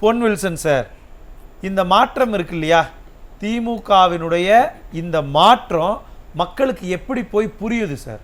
பொன் Wilson sir, இந்த மாற்றம் இருக்கு இல்லையா, திமுகவினுடைய இந்த மாற்றம் மக்களுக்கு எப்படி போய் புரியுது சார்?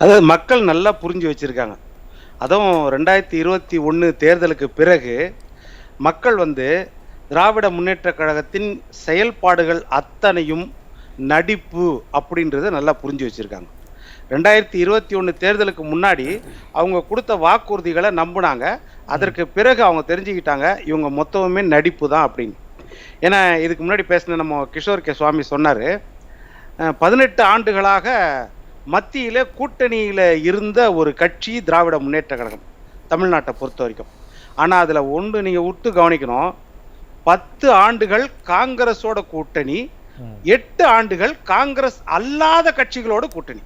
அதாவது மக்கள் நல்லா புரிஞ்சு வச்சிருக்காங்க. அதுவும் 2021 தேர்தலுக்கு பிறகு மக்கள் திராவிட முன்னேற்ற கழகத்தின் செயல்பாடுகள் அத்தனையும் நடிப்பு அப்படின்றத நல்லா புரிஞ்சு வச்சிருக்காங்க. 2021 தேர்தலுக்கு முன்னாடி அவங்க கொடுத்த வாக்குறுதிகளை நம்பினாங்க. அதற்கு பிறகு அவங்க தெரிஞ்சுக்கிட்டாங்க இவங்க மொத்தமுமே நடிப்பு தான் அப்படின்னு. ஏன்னா இதுக்கு முன்னாடி பேசின நம்ம கிஷோர் கே சுவாமி சொன்னார், 18 ஆண்டுகளாக மத்தியில் கூட்டணியில் இருந்த ஒரு கட்சி திராவிட முன்னேற்ற கழகம் தமிழ்நாட்டை பொறுத்த வரைக்கும். ஆனால் அதில் ஒன்று நீங்கள் விட்டு கவனிக்கணும், 10 ஆண்டுகள் காங்கிரஸோட கூட்டணி, 8 ஆண்டுகள் காங்கிரஸ் அல்லாத கட்சிகளோட கூட்டணி.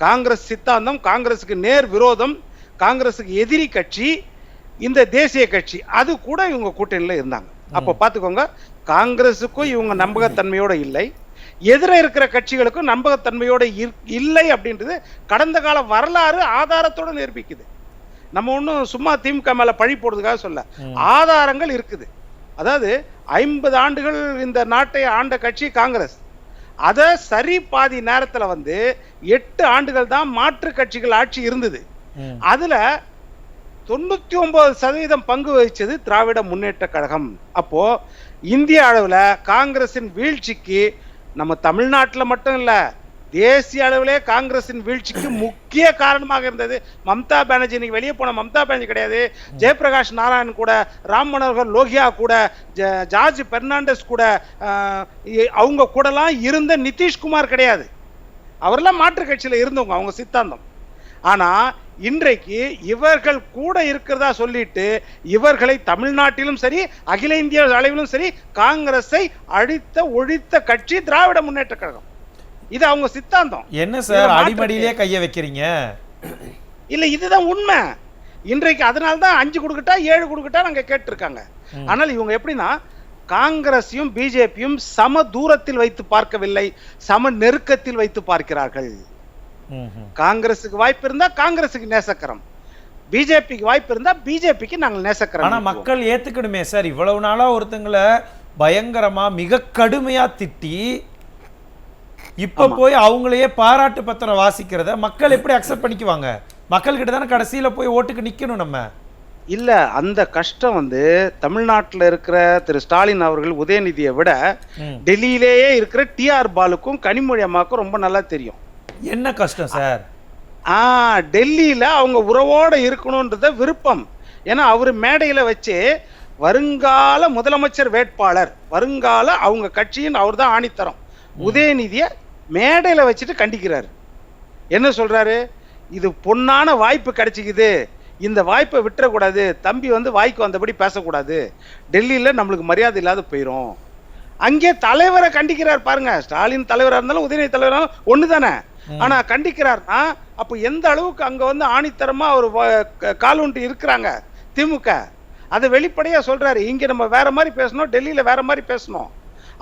காங்கிரஸ் சித்தாந்தம், காங்கிரஸுக்கு நேர் விரோதம், காங்கிரஸுக்கு எதிரி கட்சி இந்த தேசிய கட்சி, அது கூட இவங்க கூட்டணியில் இருந்தாங்க. அப்போ பார்த்துக்கோங்க, காங்கிரஸுக்கும் இவங்க நம்பகத்தன்மையோட இல்லை, எதிர இருக்கிற கட்சிகளுக்கும் நம்பகத்தன்மையோட இல்லை அப்படின்றது கடந்த கால வரலாறு ஆதாரத்தோட நிரூபிக்குது. நம்ம ஒன்றும் சும்மா திமுக மேல பழி போடுறதுக்காக சொல்ல, ஆதாரங்கள் இருக்குது. அதாவது 50 ஆண்டுகள் இந்த நாட்டை ஆண்ட கட்சி காங்கிரஸ். அதை சரி பாதி நேரத்தில் 8 ஆண்டுகள் தான் மாற்று கட்சிகள் ஆட்சி இருந்தது. அதுல 99% பங்கு வகிச்சது திராவிட முன்னேற்ற கழகம். அப்போ இந்திய அளவில் காங்கிரசின் வீழ்ச்சிக்கு நம்ம தமிழ்நாட்டில் மட்டும் இல்ல, தேசிய அளவிலே காங்கிரசின் வீழ்ச்சிக்கு முக்கிய காரணமாக இருந்தது மம்தா பானர்ஜி. இன்னைக்கு வெளியே போன மம்தா பானர்ஜி கிடையாது, ஜெயபிரகாஷ் நாராயண் கூட, ராம் மனோகர் லோகியா கூட, ஜார்ஜ் பெர்னாண்டஸ் கூட, அவங்க கூடலாம் இருந்த நிதிஷ்குமார் கிடையாது. அவரெல்லாம் மாற்று கட்சியில் இருந்தவங்க, அவங்க சித்தாந்தம். ஆனா இன்றைக்கு இவர்கள் கூட இருக்கிறதா சொல்லிட்டு இவர்களை தமிழ்நாட்டிலும் சரி அகில இந்திய அளவிலும் சரி காங்கிரஸை ஒழித்த கட்சி திராவிட முன்னேற்ற கழகம். இது அவங்க சித்தாந்தம். என்ன சார் அடிமடியிலே கைய வைக்கிறீங்க? இல்ல, இதுதான் உண்மை. இன்றைக்கு அதனால தான் 5 கொடுக்கட்டா 7 கொடுக்கட்டா நாங்க கேட்டிருக்காங்க. ஆனால் இவங்க எப்படின்னா காங்கிரஸையும் பிஜேபியும் சம தூரத்தில் வைத்து பார்க்கவில்லை, சம நெருக்கத்தில் வைத்து பார்க்கிறார்கள். காங்கிரஸுக்கு வாய்ப்பு இருந்தா காங்கிரஸுக்கு நேசக்கரம், பிஜேபிக்கு வாய்ப்பு இருந்தா பிஜேபிக்கு நாங்கள் நேசக்கரம். ஆனா மக்கள் ஏத்துக்கணுமே சார், இவ்வளவு நாளா ஒருத்தங்களை பயங்கரமா மிக கடுமையா திட்டி இப்ப போய் அவங்களையே பாராட்டு பத்திரம் வாசிக்கிறத மக்கள் எப்படி அக்செப்ட் பண்ணிக்குவாங்க? மக்கள் கிட்ட தானே கடைசியில போய் ஓட்டுக்கு நிக்கணும் நம்ம. இல்ல, அந்த கஷ்டம் தமிழ்நாட்டில் இருக்கிற திரு ஸ்டாலின் அவர்கள் உதயநிதியை விட டெல்லியிலேயே இருக்கிற டிஆர் பாலுக்கும் கனிமொழி அம்மாவுக்கும் ரொம்ப நல்லா தெரியும். என்ன கஷ்டம் சார்? டெல்லியில அவங்க உறவோட இருக்கணும்ன்றத விருப்பம். ஏன்னா அவரு மேடையில வச்சு வருங்கால முதலமைச்சர் வேட்பாளர், வருங்கால அவங்க கட்சியின் அவர் தான் ஆணித்தரம், உதயநிதியை மேடையில வச்சுட்டு கண்டிக்கிறாரு. என்ன சொல்றாரு? இது பொன்னான வாய்ப்பு கிடைச்சிக்குது, இந்த வாய்ப்பை விட்டுறக்கூடாது, தம்பி வாய்க்கு வந்தபடி பேசக்கூடாது, டெல்லியில நம்மளுக்கு மரியாதை இல்லாத போயிடும். அங்கே தலைவரை கண்டிக்கிறார் பாருங்க. ஸ்டாலின் தலைவராக இருந்தாலும் உதயநிதி தலைவராக ஒண்ணு தானே. ஆனா கண்டிக்கிறார்னா அப்ப எந்த அளவுக்கு அங்க ஆணித்தரமா ஒரு காலூண்டி இருக்கிறாங்க திமுக. அதை வெளிப்படையா சொல்றாரு. இங்க நம்ம வேற மாதிரி பேசணும், டெல்லியில வேற மாதிரி பேசணும்.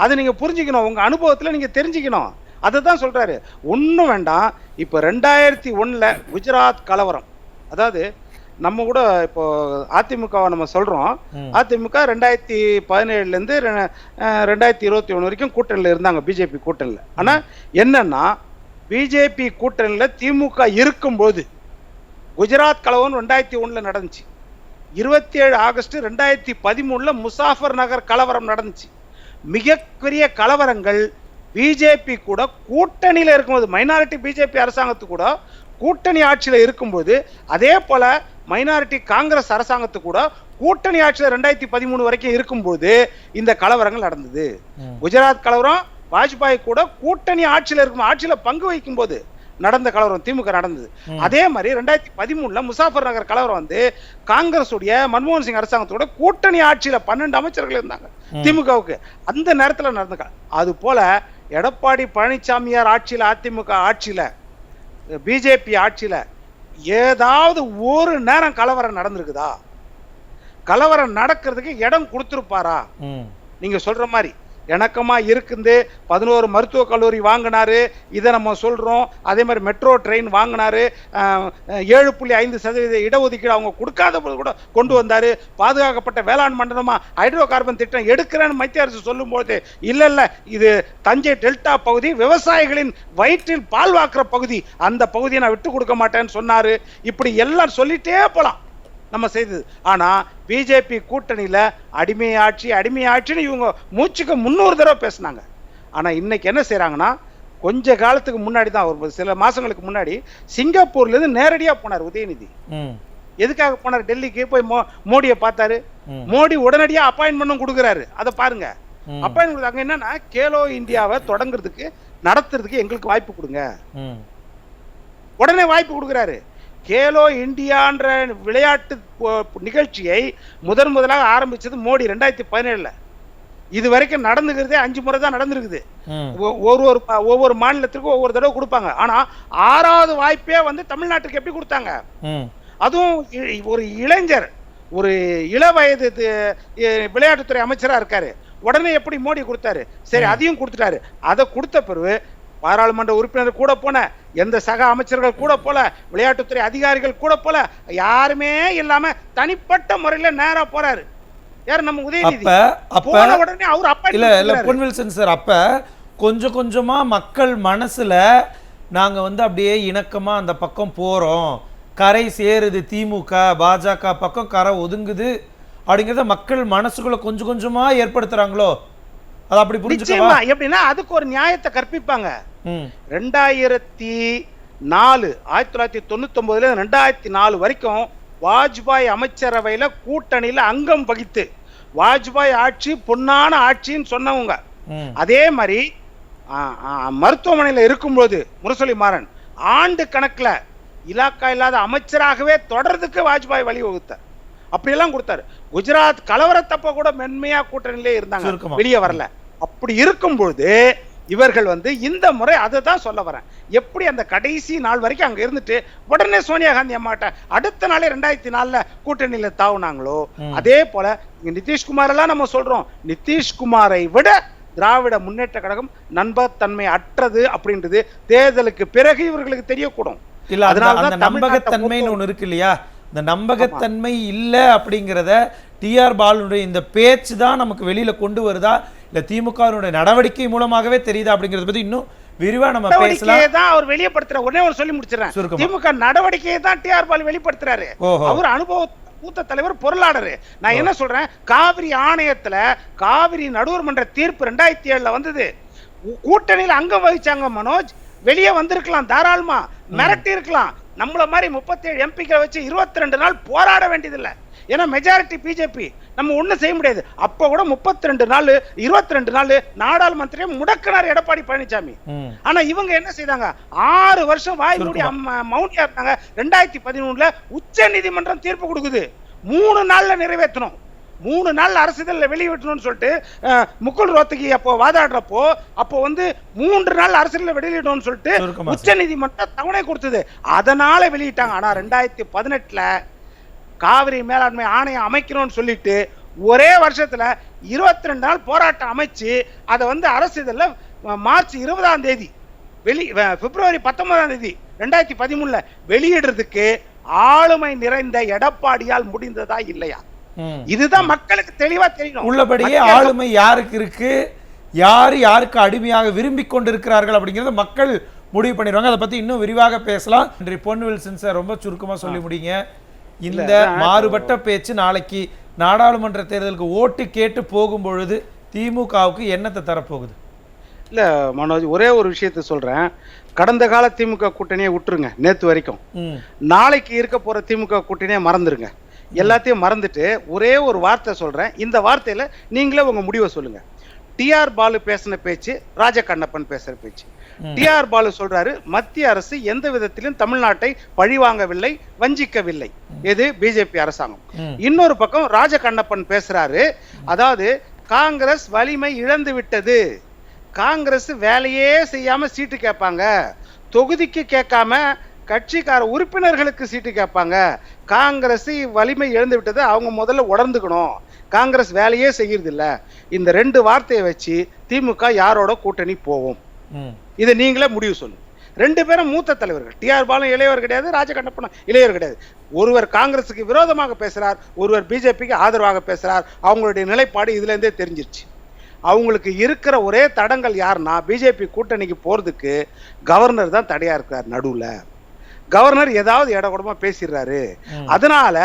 அதை நீங்க புரிஞ்சுக்கணும், உங்க அனுபவத்துல நீங்க தெரிஞ்சுக்கணும். அதுதான் சொல்றாரு. ஒன்றும் வேண்டாம். இப்போ 2001 குஜராத் கலவரம், அதாவது நம்ம கூட இப்போ அதிமுகவை நம்ம சொல்றோம், அதிமுக 2017 2021 வரைக்கும் கூட்டணியில் இருந்தாங்க, பிஜேபி கூட்டணியில். ஆனா என்னன்னா பிஜேபி கூட்டணியில் திமுக இருக்கும்போது குஜராத் கலவரம் 2001 நடந்துச்சு. 27 ஆகஸ்ட் 2013 முசாஃபர் நகர் கலவரம் நடந்துச்சு. மிகப்பெரிய கலவரங்கள் பிஜேபி கூட கூட்டணியில் இருக்கும்போது, மைனாரிட்டி பிஜேபி அரசாங்கத்து கூட கூட்டணி ஆட்சியில் இருக்கும்போது, அதே போல மைனாரிட்டி காங்கிரஸ் அரசாங்கத்து கூட கூட்டணி ஆட்சியில் 2013 வரைக்கும் இருக்கும்போது இந்த கலவரங்கள் நடந்தது. குஜராத் கலவரம் வாஜ்பாய் கூட கூட்டணி ஆட்சியில் இருக்கும், ஆட்சியில பங்கு வைக்கும் போது நடந்த கலவரம் திமுக நடந்தது. அதே மாதிரி 2013 முசாஃபர் நகர் கலவரம் காங்கிரஸ் உடைய மன்மோகன் சிங் அரசாங்கத்தோட கூட்டணி ஆட்சியில 12 அமைச்சர்கள் இருந்தாங்க திமுகவுக்கு, அந்த நேரத்தில் நடந்த. அது போல எடப்பாடி பழனிசாமியார் ஆட்சியில, அதிமுக ஆட்சியில, பிஜேபி ஆட்சியில ஏதாவது ஒரு நேரம் கலவரம் நடந்திருக்குதா? கலவரம் நடக்கிறதுக்கு இடம் கொடுத்திருப்பாரா? நீங்க சொல்ற மாதிரி இணக்கமா இருக்குது. 11 மருத்துவக் கல்லூரி வாங்கினாரு, இதை நம்ம சொல்றோம். அதே மாதிரி மெட்ரோ ட்ரெயின் வாங்கினாரு, 7.5% இடஒதுக்கீடு அவங்க கொடுக்காத போது கூட கொண்டு வந்தாரு. பாதுகாக்கப்பட்ட வேளாண் மண்டலமா ஹைட்ரோ கார்பன் திட்டம் எடுக்கிறேன்னு மத்திய அரசு சொல்லும் போது இல்ல இது தஞ்சை டெல்டா பகுதி விவசாயிகளின் வயிற்றில் பால் வாக்குற பகுதி, அந்த பகுதியை நான் விட்டு கொடுக்க மாட்டேன்னு சொன்னாரு. இப்படி எல்லாம் சொல்லிட்டே போலாம் நம்ம செய்தது. ஆனா பிஜேபி கூட்டணியில அடிமை ஆட்சின்னு இவங்க மூச்சுக்கு 300 தடவை பேசினாங்க. ஆனா இன்னைக்கு என்ன செய்யறாங்கன்னா, கொஞ்ச காலத்துக்கு முன்னாடி தான், ஒரு சில மாசங்களுக்கு முன்னாடி சிங்கப்பூர்ல இருந்து நேரடியா போனார் உதயநிதி. எதுக்காக போனார்? டெல்லிக்கு போய் மோடியை பார்த்தாரு. மோடி உடனடியா அப்பாயின்மெண்ட்டும் கொடுக்குறாரு. அதை பாருங்க. அப்பாயின்மெண்ட் அங்க என்னன்னா, கேலோ இந்தியாவை தொடங்குறதுக்கு நடத்துறதுக்கு எங்களுக்கு வாய்ப்பு கொடுங்க, உடனே வாய்ப்பு கொடுக்குறாரு. கேலோ இந்தியான்ற விளையாட்டு நிகழ்ச்சியை முதலாக ஆரம்பிச்சது மோடி 2017. இது வரைக்கும் நடந்துக்கிறதே 5 முறை தான் நடந்திருக்குது. ஒவ்வொரு மாநிலத்திற்கும் ஒவ்வொரு தடவை கொடுப்பாங்க. ஆனா 6வது வாய்ப்பே வந்து தமிழ்நாட்டுக்கு எப்படி கொடுத்தாங்க? அதுவும் ஒரு இளைஞர், ஒரு இள வயது விளையாட்டுத்துறை அமைச்சரா இருக்காரு. உடனே எப்படி மோடி கொடுத்தாரு? சரி, அதையும் கொடுத்துட்டாரு. அதை கொடுத்த பிறகு பாராளுமன்ற உறுப்பினர் கூட போன, எந்த சக அமைச்சர்கள் கூட போல, விளையாட்டுத்துறை அதிகாரிகள் கூட போல, யாருமே இல்லாம தனிப்பட்ட முறையில நேரா போறாரு. யார்? நம்ம உதயநிதி. போன உடனே அவர் இல்ல பொன்வில்சன் சார், அப்ப கொஞ்சம் கொஞ்சமா மக்கள் மனசுல நாங்க வந்து அப்படியே இணக்கமா அந்த பக்கம் போறோம், கரை சேருது, திமுக பாஜக பக்கம் கரை ஒதுங்குது அப்படிங்கறத மக்கள் மனசுக்குள்ள கொஞ்சம் கொஞ்சமா ஏற்படுத்துறாங்களோ? அது அப்படி புரிஞ்சுக்கவா? எப்படின்னா அதுக்கு ஒரு நியாயத்தை கற்பிப்பாங்க. 1999 2004 வரைக்கும் வாஜ்பாய் அமைச்சரவையில கூட்டணியில அங்கம் வகித்து வாஜ்பாய் ஆட்சி பொன்னான ஆட்சின்னு சொன்னவங்க. அதே மாதிரி மருத்துவமனையில இருக்கும்போது முரசொலி மாறன் ஆண்டு கணக்குல இலாக்கா இல்லாத அமைச்சராகவே தொடர்றதுக்கு வாஜ்பாய் வழிவகுத்தார். அப்படியெல்லாம் கொடுத்தாரு. குஜராத் கலவரத்தப்ப கூட மென்மையா கூட்டணியிலே இருந்தாங்க, வெளியே வரல. அப்படி இருக்கும்போது இவர்கள் வந்து இந்த முறை அதை தான் சொல்ல வரேன். எப்படி அந்த கடைசி நாள் வரைக்கும் அங்க இருந்துட்டு உடனே சோனியா காந்தி அம்மாட்ட அடுத்த நாளே 2004 கூட்டணியில தாவுனாங்களோ, அதே போல நிதிஷ்குமார் எல்லாம் நம்ம சொல்றோம், நிதிஷ்குமாரை விட திராவிட முன்னேற்ற கழகம் நம்பகத்தன்மை அற்றது அப்படின்றது தேர்தலுக்கு பிறகு இவர்களுக்கு தெரியக்கூடும். இல்ல, அதனால நம்பகத்தன்மைன்னு ஒண்ணு இருக்கு இல்லையா? இந்த நம்பகத்தன்மை இல்ல அப்படிங்கிறத டிஆர் பாலுடைய இந்த பேச்சு தான் நமக்கு வெளியில கொண்டு வருதா, இல்ல திமுகவினுடைய நடவடிக்கை மூலமாகவே தெரியுதா அப்படிங்கறத பத்தி இன்னும் விரிவா நம்ம பேசலாம். அவர் வெளிப்படுத்துறாரு. ஒண்ணே ஒரு சொல்லி முடிச்சிடறேன். திமுக நடவடிக்கையை தான் டிஆர் பாலு வெளிப்படுத்துறாரு. அவர் அனுபவ மூத்த தலைவர், பொருளாளர். நான் என்ன சொல்றேன், காவிரி ஆணையத்துல காவிரி நடுவர் மன்ற தீர்ப்பு 2007 வந்தது. கூட்டணியில் அங்கம் வகிச்சாங்க மனோஜ். வெளியே வந்திருக்கலாம், தாராளமா மிரட்டி இருக்கலாம். நம்மள மாதிரி 37 எம்பிக்களை வச்சு 22 நாள் போராட வேண்டியதில்லை. ஏன்னா மெஜாரிட்டி பிஜேபி, நம்ம ஒண்ணும் செய்ய முடியாது. அப்ப கூட 22 நாள் நாடாளுமன்றத்தை முடக்கினார் எடப்பாடி பழனிசாமி. ஆனா இவங்க என்ன செய்தாங்க? 6 வருஷம் வாய் மூடி மௌனியா இருந்தாங்க. 2013 உச்ச நீதிமன்றம் தீர்ப்பு கொடுக்குது. 3 நாள்ல நிறைவேற்றணும், 3 நாள் அரசிதழ்ல வெளியிடணும்னு சொல்லிட்டு முகுல் ரோத்தகி அப்போ வாதாடுறப்போ அப்போ வந்து 3 நாள் அரசியல்ல வெளியிடணும்னு சொல்லிட்டு உச்ச நீதிமன்றம் தவணை கொடுத்தது. அதனால வெளியிட்டாங்க. ஆனா 2018 காவிரி மேலாண்மை ஆணையம் அமைக்கணும்னு சொல்லிட்டு ஒரே வருஷத்துல 22 நாள் போராட்டம் அமைச்சு அதை வந்து அரசிதழ்ல மார்ச் 20ஆம் தேதி பிப்ரவரி 19ஆம் தேதி 2013 வெளியிடுறதுக்கு ஆளுமை நிறைந்த எடப்பாடியால் முடிந்ததா இல்லையா? இதுதான் மக்களுக்கு தெளிவா தெரியணும். உள்ளபடியே ஆளுமை யாருக்கு இருக்கு, யாரு யாருக்கு அடிமையாக விரும்பி கொண்டிருக்கிறார்கள் அப்படிங்கறத மக்கள் முடிவு பண்ணிடுவாங்க. அதை பத்தி இன்னும் விரிவாக பேசலாம். பொன்வில்சன் சார், ரொம்ப சுருக்கமா சொல்லி முடிங்க. இந்த மாறுபட்ட பேச்சு நாளைக்கு நாடாளுமன்ற தேர்தலுக்கு ஓட்டு கேட்டு போகும் பொழுது திமுகவுக்கு என்னத்தை தரப்போகுது? இல்ல மனோஜ், ஒரே ஒரு விஷயத்த சொல்றேன். கடந்த கால திமுக கூட்டணியை விட்டுருங்க, நேத்து வரைக்கும். நாளைக்கு இருக்க போற திமுக கூட்டணியை மறந்துருங்க. எல்லாத்தையும் மறந்துட்டு ஒரே ஒரு வார்த்தை சொல்றேன். இந்த வார்த்தையில நீங்களே உங்க முடிவை சொல்லுங்க. டிஆர் பாலு பேசின பேச்சு, ராஜகண்ணப்பன் பேசுற பேச்சு. டிஆர் பாலு சொல்றாரு, மத்திய அரசு எந்த விதத்திலும் தமிழ்நாட்டை பழிவாங்கவில்லை, வஞ்சிக்கவில்லை. எது? பிஜேபி அரசாங்கம். இன்னொரு பக்கம் ராஜகண்ணப்பன் பேசுறாரு, அதாவது காங்கிரஸ் வலிமை இழந்து விட்டது, காங்கிரஸ் வேலையே செய்யாம சீட்டு கேட்பாங்க, தொகுதிக்கு கேட்காம கட்சிக்கார உறுப்பினர்களுக்கு சீட்டு கேட்பாங்க. காங்கிரஸ் வலிமை இழந்து விட்டது, அவங்க முதல்ல உணர்ந்துக்கணும். காங்கிரஸ் வேலையே செய்யறது இல்ல. இந்த 2 வார்த்தையை வச்சு திமுக யாரோட கூட்டணி போவோம், இதை நீங்களே முடிவு சொல்லுங்க. 2 பேரும் மூத்த தலைவர்கள். டிஆர் பாலு இளையவர் கிடையாது, ராஜகண்ணப்பன் இளையவர் கிடையாது. ஒருவர் காங்கிரசுக்கு விரோதமாக பேசுறார், ஒருவர் பிஜேபிக்கு ஆதரவாக பேசுறார். அவங்களுடைய நிலைப்பாடு இதுல இருந்தே தெரிஞ்சிருச்சு. அவங்களுக்கு இருக்கிற ஒரே தடங்கள் யாருன்னா, பிஜேபி கூட்டணிக்கு போறதுக்கு கவர்னர் தான் தடையா இருக்கிறார். நடுவுல கவர்னர் ஏதாவது இடக்கூடமா பேசிடுறாரு. அதனால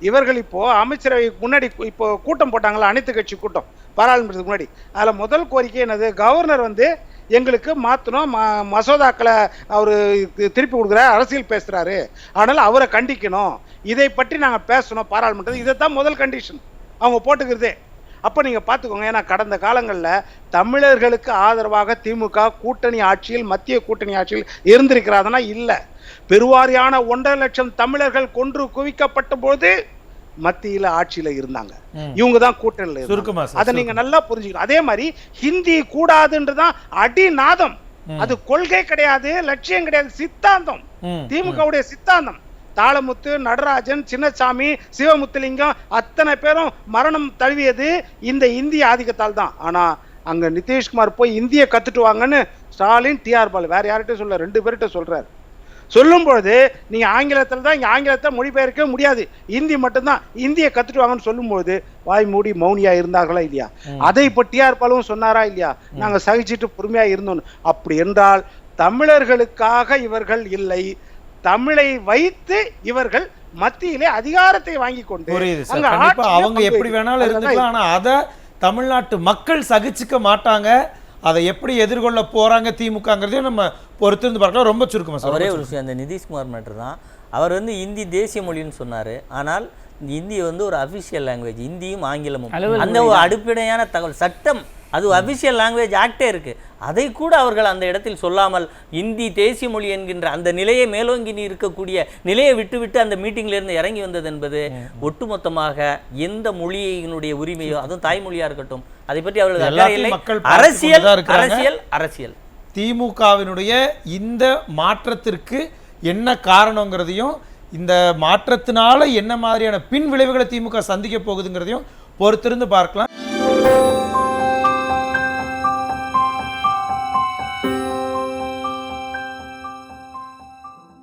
இவர்கள் இப்போ அமைச்சரவை முன்னாடி இப்போ கூட்டம் போட்டாங்களா, அனைத்து கட்சி கூட்டம் பாராளுமன்றத்துக்கு முன்னாடி. அதுல முதல் கோரிக்கை என்னது, கவர்னர் எங்களுக்கு மாத்தணும், மசோதாக்களை அவரு திருப்பி கொடுக்குற அரசியல் பேசுறாரு, அதனால அவரை கண்டிக்கணும், இதை பற்றி நாங்க பேசணும் பாராளுமன்றத்தில். இதைத்தான் முதல் கண்டிஷன் அவங்க போட்டுக்கிறதே. அப்ப நீங்க பாத்துக்கோங்க, ஏன்னா கடந்த காலங்களில் தமிழர்களுக்கு ஆதரவாக திமுக கூட்டணி ஆட்சியில், மத்திய கூட்டணி ஆட்சியில் இருந்திருக்கிறாதுன்னா இல்ல. பெருவாரியான 1.5 லட்சம் தமிழர்கள் கொன்று குவிக்கப்பட்ட போது மத்தியில ஆட்சியில இருந்தாங்க, இவங்க தான் கூட்டணியில இருந்தாங்க. அதை நீங்க நல்லா புரிஞ்சுக்கணும். அதே மாதிரி ஹிந்தி கூடாதுன்றதான் அடிநாதம். அது கொள்கை கிடையாது, லட்சியம் கிடையாது, சித்தாந்தம். திமுகவுடைய சித்தாந்தம். தாளமுத்து, நடராஜன், சின்னசாமி, சிவமுத்துலிங்கம் அத்தனை பேரும் மரணம் தழுவியது இந்த இந்திய ஆதிக்கத்தால் தான். ஆனா அங்க நிதிஷ்குமார் போய் இந்திய கத்துட்டு வாங்கன்னு ஸ்டாலின், டிஆர் பாலு வேற யார்கிட்ட சொல்ல, 2 பேர்கிட்ட சொல்றாரு. சொல்லும் பொழுது நீங்க ஆங்கிலத்தில் தான், இங்க ஆங்கிலத்தை மொழிபெயர்க்க முடியாது, இந்தி மட்டும்தான், இந்தியை கத்துட்டு வாங்கன்னு சொல்லும்போது வாய் மூடி மௌனியா இருந்தார்களா இல்லையா? அதை இப்ப டிஆர் பாலுவும் சொன்னாரா இல்லையா, நாங்க சகிச்சுட்டு பொறுமையா இருந்தோம். அப்படி என்றால் தமிழர்களுக்காக இவர்கள் இல்லை, தமிழை வைத்து இவர்கள் மத்தியிலே அதிகாரத்தை வாங்கி கொண்டு அவங்க எப்படி வேணாலும் இருந்துக்கலாம். ஆனா அதை தமிழ்நாட்டு மக்கள் சகிச்சுக்க மாட்டாங்க. அதை எப்படி எதிர்கொள்ள போறாங்க திமுகங்கிறதையும் நம்ம பொறுத்திருந்து பார்க்கலாம். ரொம்ப சுருக்கமா ஒரே ஒரு விஷயம், அந்த நிதிஷ்குமார் மேட்டர் தான். அவர் இந்தி தேசிய மொழின்னு சொன்னாரு, ஆனால் இந்தி ஒரு அபிஷியல் லாங்குவேஜ், இந்தியும் ஆங்கிலமும் அந்த ஒரு அடிப்படையான தகவல் சட்டம், அது அபிஷியல் லாங்குவேஜ் ஆக்டே இருக்கு. அதை கூட அவர்கள் அந்த இடத்தில் சொல்லாமல் இந்தி தேசிய மொழி என்கின்ற அந்த நிலையை மேலோங்கி இருக்கக்கூடிய நிலையை விட்டுவிட்டு அந்த மீட்டிங்ல இருந்து இறங்கி வந்தது என்பது ஒட்டுமொத்தமாக எந்த மொழியினுடைய உரிமையோ, அதுவும் தாய்மொழியா இருக்கட்டும், அதை பற்றி அவர்கள் அரசியல் அரசியல் அரசியல் திமுகவினுடைய இந்த மாற்றத்திற்கு என்ன காரணங்கிறதையும், இந்த மாற்றத்தினால என்ன மாதிரியான பின் விளைவுகளை திமுக சந்திக்க போகுதுங்கிறதையும் பொறுத்திருந்து பார்க்கலாம்.